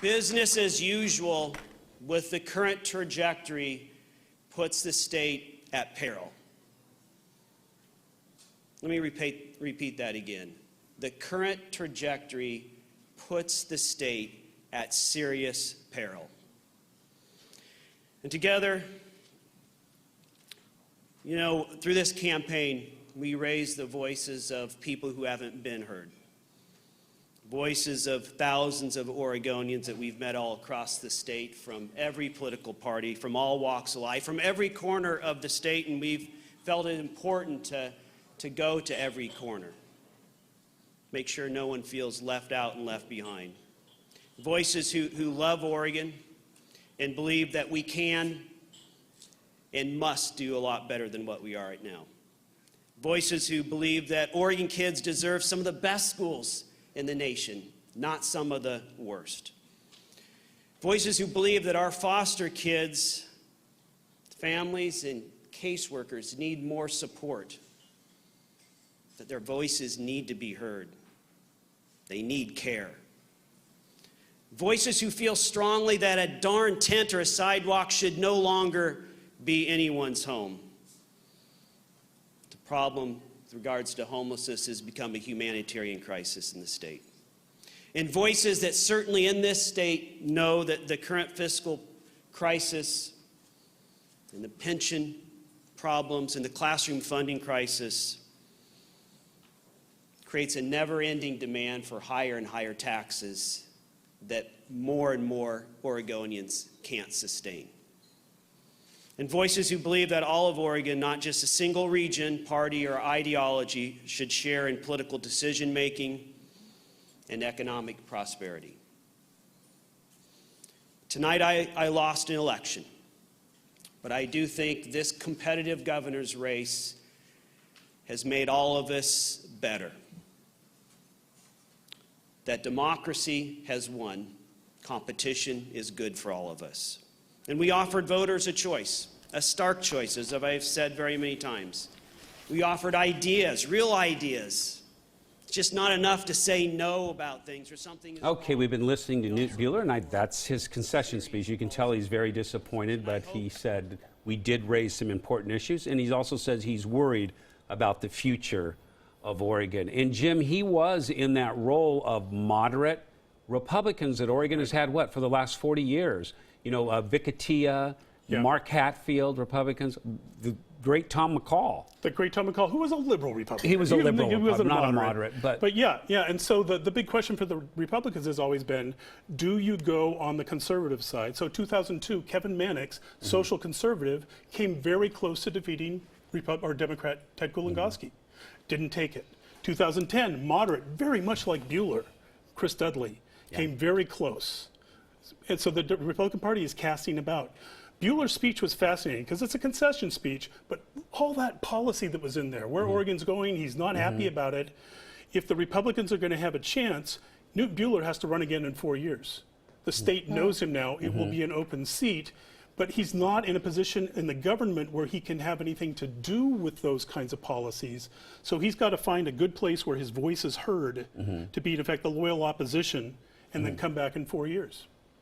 Business as usual with the current trajectory puts the state at peril. Let me repeat that again. The current trajectory puts the state at serious peril. And together, through this campaign, we raise the voices of people who haven't been heard. Voices of thousands of Oregonians that we've met all across the state, from every political party, from all walks of life, from every corner of the state, and we've felt it important to go to every corner. Make sure no one feels left out and left behind. Voices who love Oregon and believe that we can and must do a lot better than what we are right now. Voices who believe that Oregon kids deserve some of the best schools in the nation, not some of the worst. Voices who believe that our foster kids, families, and caseworkers need more support, that their voices need to be heard. They need care. Voices who feel strongly that a darn tent or a sidewalk should no longer be anyone's home. The problem with regards to homelessness has become a humanitarian crisis in the state. And voices that certainly in this state know that the current fiscal crisis and the pension problems and the classroom funding crisis creates a never-ending demand for higher and higher taxes that more and more Oregonians can't sustain. And voices who believe that all of Oregon, not just a single region, party, or ideology, should share in political decision-making and economic prosperity. Tonight I lost an election, but I do think this competitive governor's race has made all of us better. That democracy has won. Competition is good for all of us. And we offered voters a choice, a stark choice, as I've said very many times. We offered ideas, real ideas. It's just not enough to say no about things or something. Okay, we've been listening to Knute Buehler, and that's his concession speech. You can tell he's very disappointed, but he said we did raise some important issues, and he also says he's worried about the future of Oregon. And Jim, he was in that role of moderate Republicans that Oregon has had, for the last 40 years? Vic Atiyeh, Mark Hatfield, Republicans, the great Tom McCall. The great Tom McCall, who was a liberal Republican. He was a liberal, he wasn't not a moderate. But yeah, and so the big question for the Republicans has always been, do you go on the conservative side? So 2002, Kevin Mannix, social conservative, came very close to defeating Democrat Ted Kulongoski. Didn't take it. 2010, moderate, very much like Buehler, Chris Dudley, came very close. And so the Republican Party is casting about. Buehler's speech was fascinating because it's a concession speech, but all that policy that was in there, where Oregon's going, he's not happy about it. If the Republicans are going to have a chance, Knute Buehler has to run again in 4 years. The state knows him now. It will be an open seat, but he's not in a position in the government where he can have anything to do with those kinds of policies. So he's got to find a good place where his voice is heard to be, in effect, the loyal opposition and then come back in 4 years.